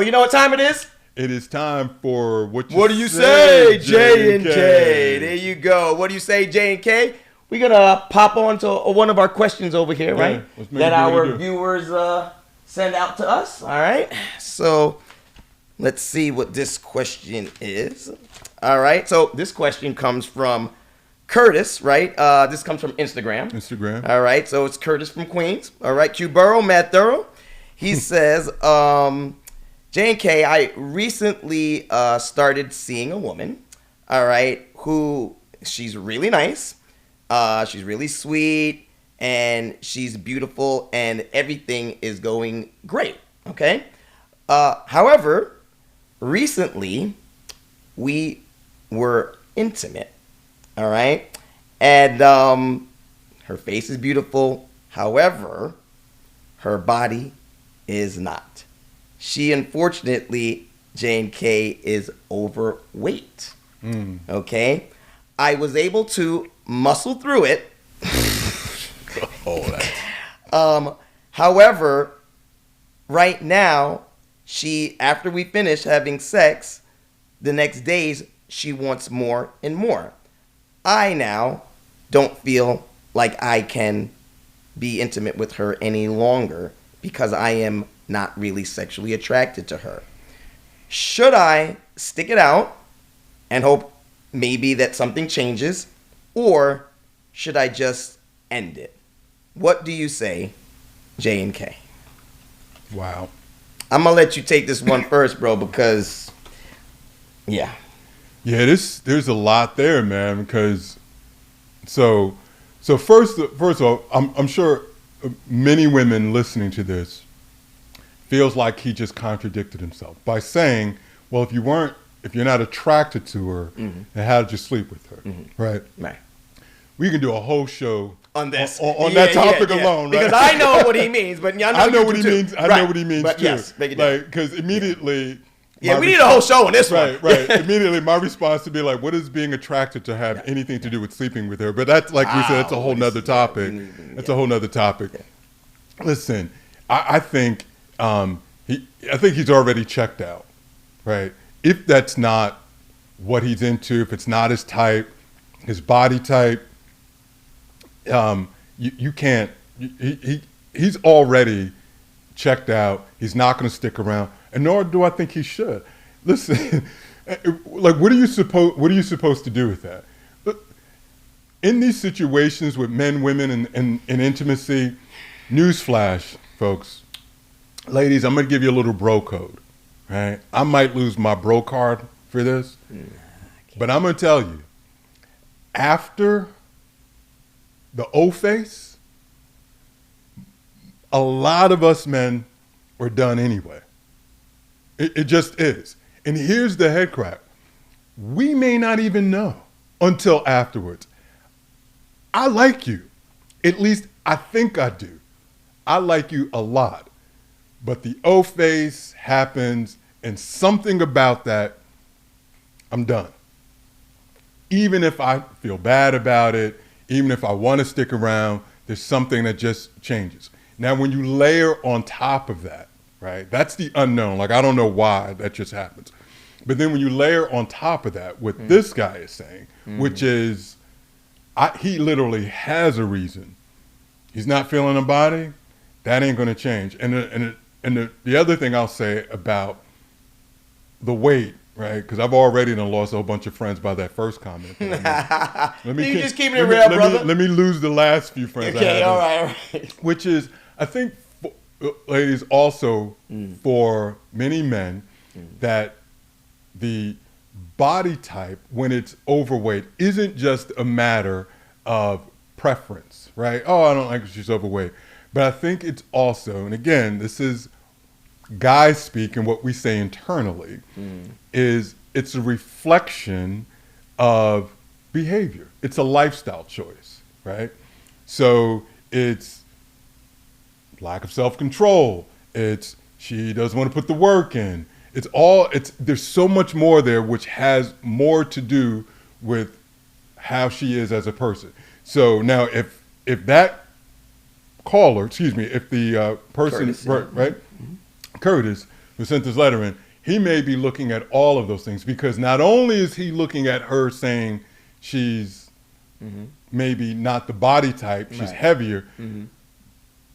Well, you know what time it is? It is time for What do you say, J and K? There you go. What do you say, J and K? We're going to pop on to one of our questions over here, right? That our viewers send out to us. All right. So let's see what this question is. All right. So this question comes from Curtis, right? This comes from Instagram. All right. So it's Curtis from Queens. All right. Q Burrow, Matt Thorough. He says, J and K, I recently started seeing a woman, all right, who she's really nice. She's really sweet and she's beautiful and everything is going great. Okay. However, recently we were intimate. All right. And her face is beautiful. However, her body is not. She unfortunately, J and K, is overweight. Okay. I was able to muscle through it. However, right now, after we finish having sex, the next days, she wants more and more. I now don't feel like I can be intimate with her any longer because I am not really sexually attracted to her. Should I stick it out and hope maybe that something changes, or should I just end it? What do you say, J and K? Wow. I'm gonna let you take this one first, bro, because yeah, there's a lot there, man. Because so first of all, I'm sure many women listening to this feels like he just contradicted himself by saying, well, if you're not attracted to her, then how did you sleep with her? Right. We can do a whole show on this on that topic alone, right? Because I know what he means, but I know what he means. I know what he means too. Yes, make it down. Because immediately, we need a whole show on this one. Right. Immediately, my response would be like, "What does being attracted to have anything to do with sleeping with her?" But that's like we said, that's a whole nother topic. That's a whole nother topic. Yeah. Listen, I think he's already checked out, right? If that's not what he's into, if it's not his type, his body type, you can't. He's already checked out. He's not going to stick around, and nor do I think he should. Listen, like what are you supposed to do with that? In these situations with men, women, and intimacy, newsflash, folks, ladies, I'm going to give you a little bro code. Right? I might lose my bro card for this, but I'm going to tell you, after the O face, a lot of us men are done anyway. It just is. And here's the head crack. We may not even know until afterwards. I like you. At least I think I do. I like you a lot. But the O face happens, and something about that, I'm done. Even if I feel bad about it, even if I want to stick around, there's something that just changes. Now, when you layer on top of that, right, that's the unknown. Like, I don't know why that just happens. But then when you layer on top of that what this guy is saying, which is, he literally has a reason. He's not feeling a body. That ain't going to change. And the other thing I'll say about the weight, right? Because I've already lost a whole bunch of friends by that first comment. You just keeping it real, brother. Let me lose the last few friends. Okay, all right. Which is, I think, ladies, also for many men, that the body type, when it's overweight, isn't just a matter of preference, right? Oh, I don't like she's overweight. But I think it's also, and again, this is guys speak and what we say internally, is it's a reflection of behavior. It's a lifestyle choice, right? So it's lack of self-control. It's she doesn't want to put the work in. There's so much more there which has more to do with how she is as a person. So now if that caller, if the person, Curtis who sent this letter in, he may be looking at all of those things, because not only is he looking at her saying she's maybe not the body type, she's heavier,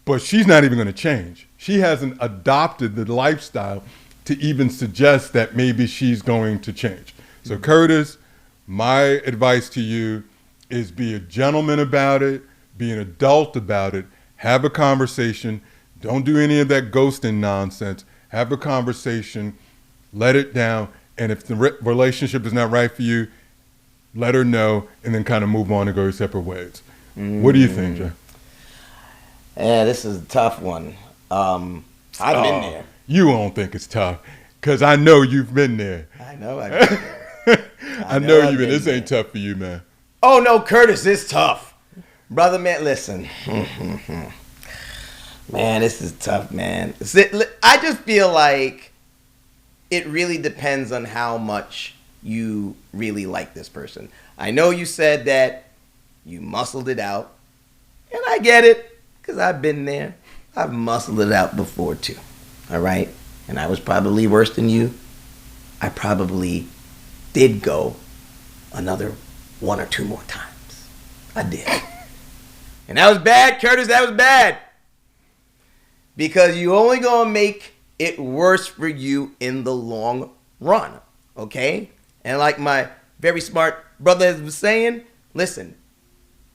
but she's not even going to change. She hasn't adopted the lifestyle to even suggest that maybe she's going to change. So Curtis, my advice to you is be a gentleman about it, be an adult about it, have a conversation. Don't do any of that ghosting nonsense. Have a conversation, let it down, and if the relationship is not right for you, let her know, and then kind of move on and go your separate ways. What do you think, Jay? Yeah, this is a tough one. I've been there. You won't think it's tough, because I know you've been there. I know I've been there. I know you've been. This ain't tough for you, man. Oh, no, Curtis, it's tough. Brother, man, listen. Man, this is tough, man. I just feel like it really depends on how much you really like this person. I know you said that you muscled it out, and I get it, because I've been there. I've muscled it out before, too. All right? And I was probably worse than you. I probably did go another 1 or 2 more times. I did. And that was bad, Curtis. That was bad. Because you only going to make it worse for you in the long run. Okay? And like my very smart brother was saying, listen,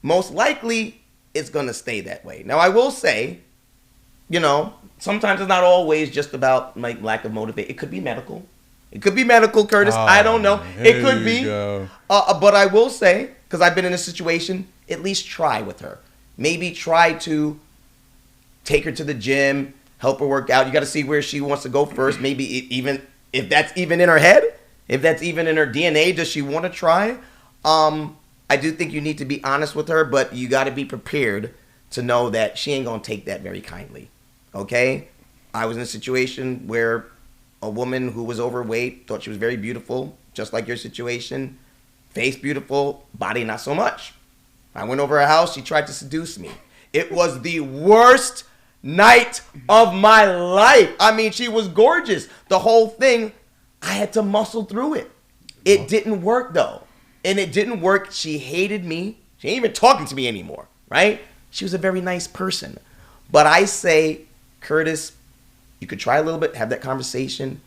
most likely it's going to stay that way. Now, I will say, sometimes it's not always just about like lack of motivation. It could be medical. It could be medical, Curtis. I don't know. It could be. But I will say, because I've been in a situation, at least try with her. Maybe try to take her to the gym, help her work out. You got to see where she wants to go first. Maybe even if that's even in her head, if that's even in her DNA, does she want to try? I do think you need to be honest with her, but you got to be prepared to know that she ain't going to take that very kindly. Okay? I was in a situation where a woman who was overweight thought she was very beautiful, just like your situation. Face beautiful, body not so much. I went over her house. She tried to seduce me. It was the worst night of my life. I mean, she was gorgeous. The whole thing, I had to muscle through it. It didn't work, though. And it didn't work. She hated me. She ain't even talking to me anymore, right? She was a very nice person. But I say, Curtis, you could try a little bit, have that conversation,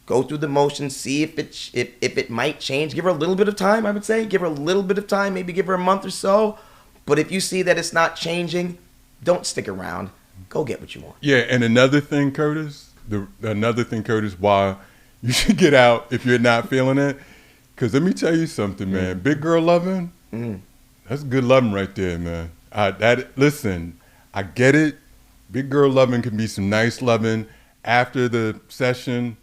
go through the motions, see if it might change. Give her a little bit of time, I would say. Give her a little bit of time, maybe give her a month or so. But if you see that it's not changing, don't stick around. Go get what you want. Yeah, and another thing, Curtis, why you should get out if you're not feeling it. Because let me tell you something, man. Big girl loving, that's good loving right there, man. Listen, I get it. Big girl loving can be some nice loving. After the session,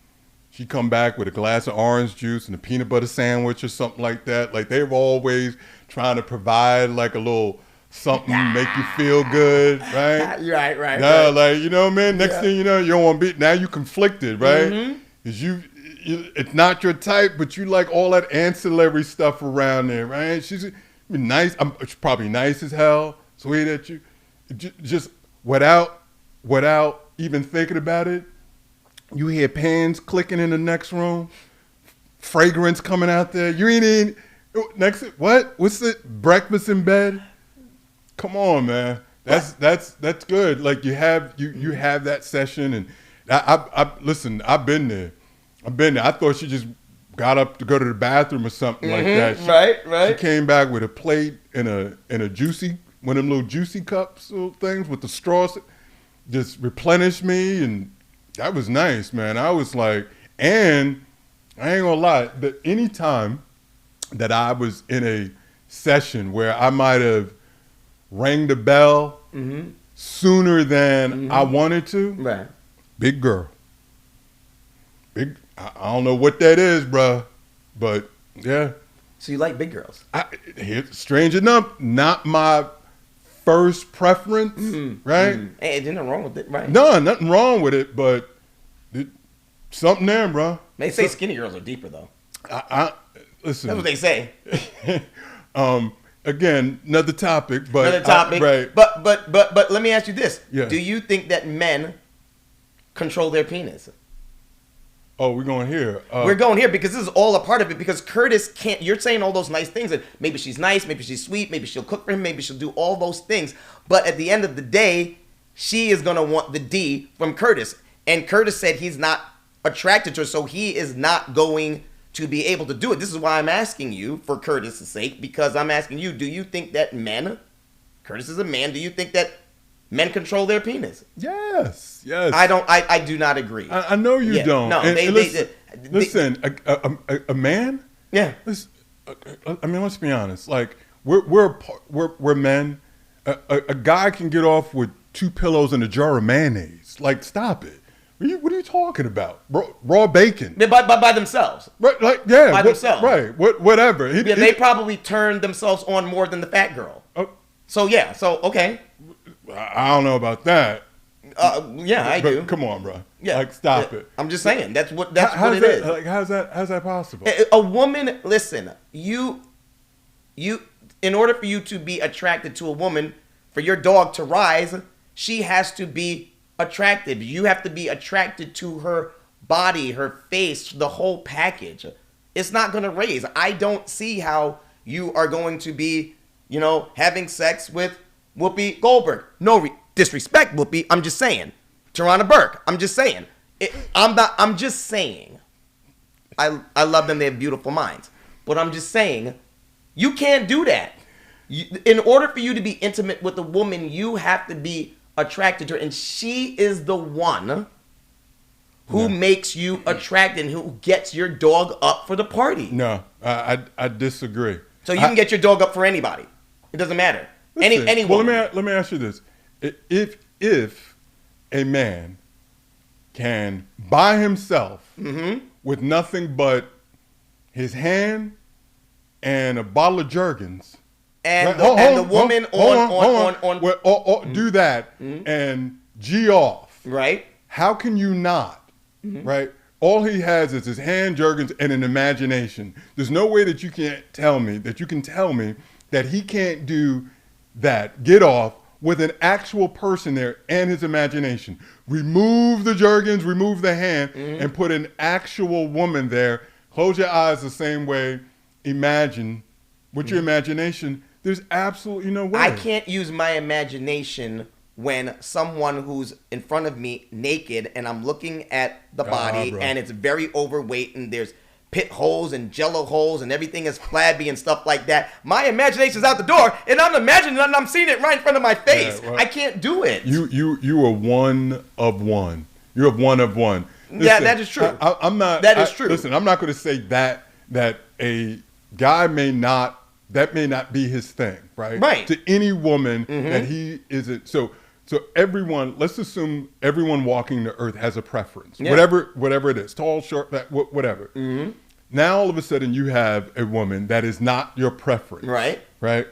she come back with a glass of orange juice and a peanut butter sandwich or something like that. Like, they were always trying to provide like a little something make you feel good, right? Right. Yeah, like, you know, man, next thing you know, you don't want to be, now you conflicted, right? Because it's not your type, but you like all that ancillary stuff around there, right? She's nice. She's probably nice as hell, sweet at you. Just without even thinking about it, you hear pans clicking in the next room, fragrance coming out there. You ain't in next. What? What's it? Breakfast in bed? Come on, man. That's good. Like, you have that session, and I listen. I've been there. I thought she just got up to go to the bathroom or something like that. Right. She came back with a plate and a juicy, one of them little juicy cups, little things with the straws, just replenished me, and that was nice, man. I was like, and I ain't gonna lie, that any time that I was in a session where I might have rang the bell sooner than I wanted to, right? Big girl. I don't know what that is, bruh, but yeah. So you like big girls? Strange enough, not my first preference, right? Hey, there's nothing wrong with it, right? No, nothing wrong with it, but something there, bruh. They say skinny girls are deeper, though. Listen. That's what they say. Again, another topic, but another topic, right? But let me ask you this: Yeah. Do you think that men control their penis? Oh, we're going here. We're going here because this is all a part of it. Because Curtis can't. You're saying all those nice things, and maybe she's nice, maybe she's sweet, maybe she'll cook for him, maybe she'll do all those things. But at the end of the day, she is gonna want the D from Curtis, and Curtis said he's not attracted to her, so he is not going to be able to do it. This is why I'm asking you, for Curtis' sake, because I'm asking you: do you think that men? Curtis is a man. Do you think that men control their penis? Yes. I don't. I do not agree. I know you don't. No, listen, a man. Yeah. I mean, let's be honest. Like we're men. A guy can get off with 2 pillows and a jar of mayonnaise. Like, stop it. What are you talking about? Raw bacon. By themselves. Right. Like, yeah. By themselves. Right. Whatever. They probably turn themselves on more than the fat girl. So yeah. So okay. I don't know about that. Yeah, I do. Come on, bro. Yeah, like stop it. I'm just saying that's what it is. Like, how's that possible? A woman, listen, you, in order for you to be attracted to a woman, for your dog to rise, she has to be attractive. You have to be attracted to her body, her face, the whole package. It's not gonna raise. I don't see how you are going to be, having sex with Whoopi Goldberg. No disrespect, Whoopi. I'm just saying. Tarana Burke. I'm just saying. I'm just saying. I love them. They have beautiful minds. But I'm just saying, you can't do that. In order for you to be intimate with a woman, you have to be attracted to her. And she is the one who makes you attracted and who gets your dog up for the party. No, I disagree. So you can get your dog up for anybody. It doesn't matter. Any woman. Well, let me ask you this: if a man can by himself with nothing but his hand and a bottle of Jergens, and the woman on do that and G off, right? How can you not, right? All he has is his hand, Jergens, and an imagination. There's no way that you can tell me that he can't do that, get off with an actual person there and his imagination. Remove the Jergens, remove the hand, and put an actual woman there. Close your eyes the same way. Imagine with your imagination. There's absolutely no way. I can't use my imagination when someone who's in front of me naked and I'm looking at the body and it's very overweight and there's pit holes and jello holes and everything is flabby and stuff like that. My imagination's out the door and I'm imagining and I'm seeing it right in front of my face. Yeah, well, I can't do it. You are one of one. You're one of one. Listen, yeah, that is true. I'm not. That is true. Listen, I'm not going to say that a guy may not be his thing, right? Right. To any woman that he isn't. So everyone, let's assume everyone walking the earth has a preference, whatever it is, tall, short, fat, whatever. Now all of a sudden you have a woman that is not your preference, right?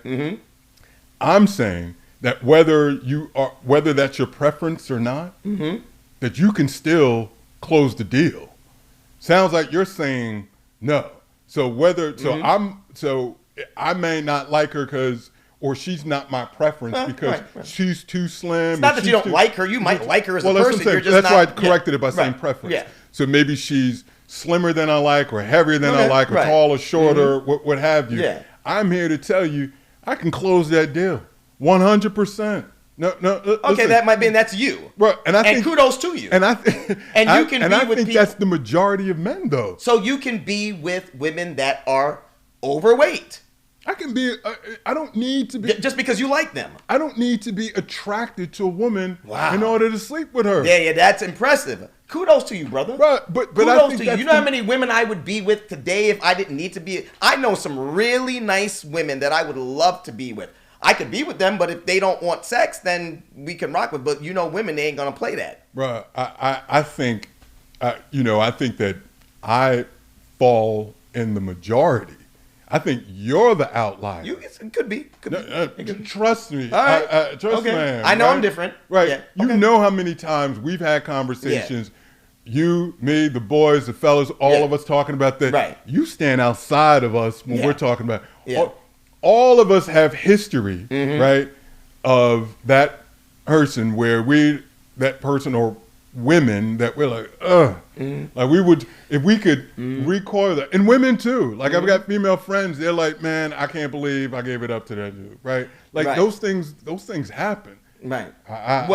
I'm saying that whether that's your preference or not, that you can still close the deal. Sounds like you're saying no. So I may not like her or she's not my preference because she's too slim. It's not that you don't like her. You might like her as a person. That's why I corrected it by saying preference. Yeah. So maybe she's slimmer than I like or heavier than I like or tall or short or what have you. Yeah. I'm here to tell you I can close that deal 100%. No. Okay, that might be, and that's you. Right, and I think kudos to you. And I think that's the majority of men, though. So you can be with women that are overweight. I can be. I don't need to be just because you like them. I don't need to be attracted to a woman in order to sleep with her. Yeah, that's impressive. Kudos to you, brother. Right, but kudos to you. You know how many women I would be with today if I didn't need to be? I know some really nice women that I would love to be with. I could be with them, but if they don't want sex, then we can rock with. But women, they ain't gonna play that. Right. I think, I think that I fall in the majority. I think you're the outlier. It could be. Trust me. All right. Trust me. I know I'm different. Right. Yeah. You know how many times we've had conversations. Yeah. You, me, the boys, the fellas, all of us talking about that. Right. You stand outside of us when we're talking about. Yeah. All of us have history, right, of that person where that person or women that we're like, ugh. Like we would, if we could recoil that. And women too. Like I've got female friends, they're like, man, I can't believe I gave it up to that dude, right? Like those things happen. Right. I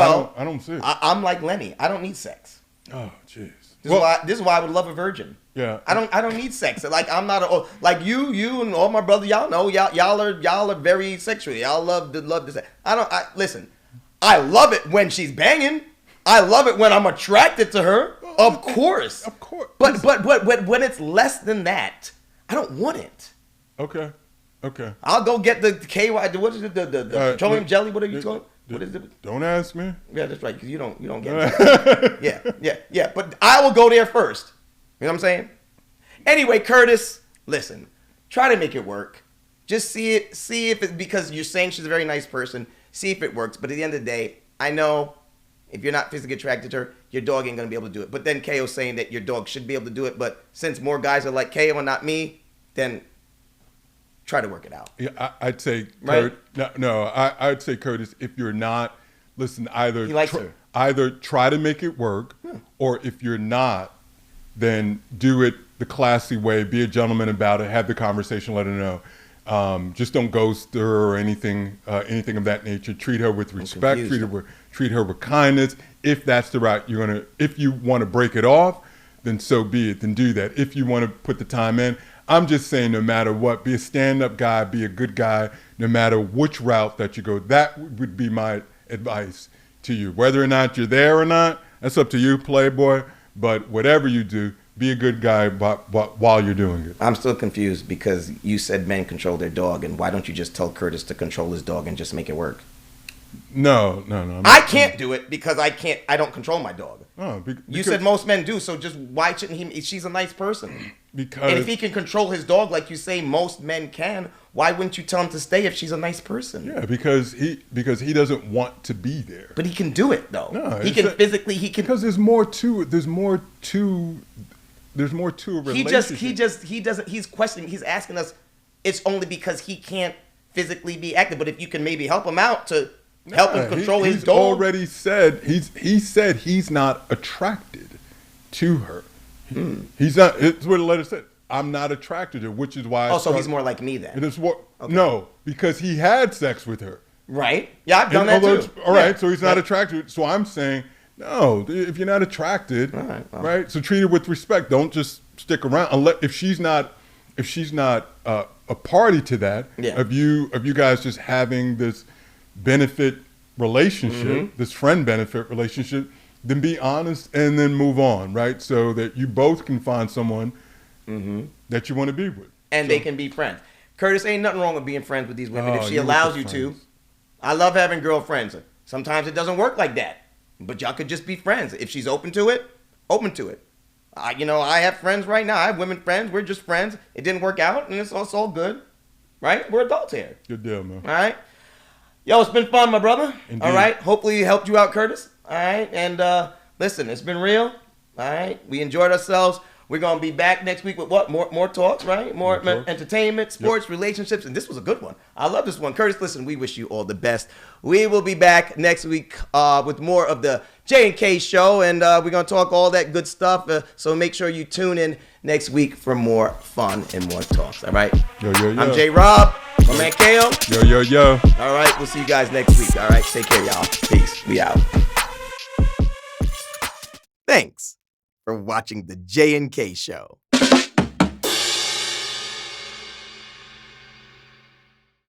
don't see it. I'm like Lenny. I don't need sex. Oh, jeez. This is why I would love a virgin. Yeah. I don't need sex. Like I'm not like you and all my brothers. Y'all know y'all are very sexual. Y'all love the sex. Listen. I love it when she's banging. I love it when I'm attracted to her. Of course. Of course. But when it's less than that, I don't want it. Okay. I'll go get the KY. What is it? The petroleum jelly? What are you talking? What is it? Don't ask me. Yeah, that's right. Because you don't get it. Yeah. But I will go there first. You know what I'm saying? Anyway, Curtis, listen. Try to make it work. Just see if it's because you're saying she's a very nice person. See if it works. But at the end of the day, I know if you're not physically attracted to her, your dog ain't going to be able to do it. But then KO's saying that your dog should be able to do it. But since more guys are like KO and not me, then try to work it out. Yeah, I'd say, right? I'd say, Curtis, if you're not, listen, either try to make it work, or if you're not, then do it the classy way. Be a gentleman about it. Have the conversation. Let her know. Just don't ghost her or anything of that nature. Treat her with respect. Treat her with kindness. If that's the route you're gonna, if you want to break it off, then so be it. Then do that. If you want to put the time in, I'm just saying, no matter what, be a stand-up guy, be a good guy. No matter which route that you go, that would be my advice to you. Whether or not you're there or not, that's up to you, Playboy. But whatever you do, be a good guy while you're doing it. I'm still confused because you said men control their dog, and why don't you just tell Curtis to control his dog and just make it work? No. I can't do it because I don't control my dog. Oh, you said most men do, so just why shouldn't he? She's a nice person. Because and if he can control his dog like you say most men can, why wouldn't you tell him to stay if she's a nice person? Yeah, because he doesn't want to be there. But he can do it though. No, he can physically. Because there's more to a relationship. He doesn't. He's questioning. He's asking us. It's only because he can't physically be active. But if you can maybe help him out to help him control his dog. Already said he said he's not attracted to her. He's not. It's what the letter said. I'm not attracted to her, which is why. So he's more like me then. It is what? Okay. No, because he had sex with her. Right. Yeah, I've done that too. All right. So he's not attracted. So I'm saying no. If you're not attracted, right? So treat her with respect. Don't just stick around unless if she's not a party to that. Yeah. Of you guys just having this benefit relationship, this friend benefit relationship. Then be honest and then move on, right? So that you both can find someone that you want to be with. And they can be friends. Curtis, ain't nothing wrong with being friends with these women if she allows you to. I love having girlfriends. Sometimes it doesn't work like that. But y'all could just be friends. If she's open to it, open to it. I have friends right now. I have women friends. We're just friends. It didn't work out, and it's all good. Right? We're adults here. Good deal, man. All right? Yo, it's been fun, my brother. Indeed. All right? Hopefully it helped you out, Curtis. All right? And listen, it's been real. All right? We enjoyed ourselves. We're going to be back next week with what? More talks, right? More entertainment, sports, relationships. And this was a good one. I love this one. Curtis, listen, we wish you all the best. We will be back next week with more of the J&K show. And we're going to talk all that good stuff. So make sure you tune in next week for more fun and more talks. All right? Yo. I'm J-Rob. My man KO. Yo. All right. We'll see you guys next week. All right. Take care, y'all. Peace. We out. Thanks for watching the J&K show.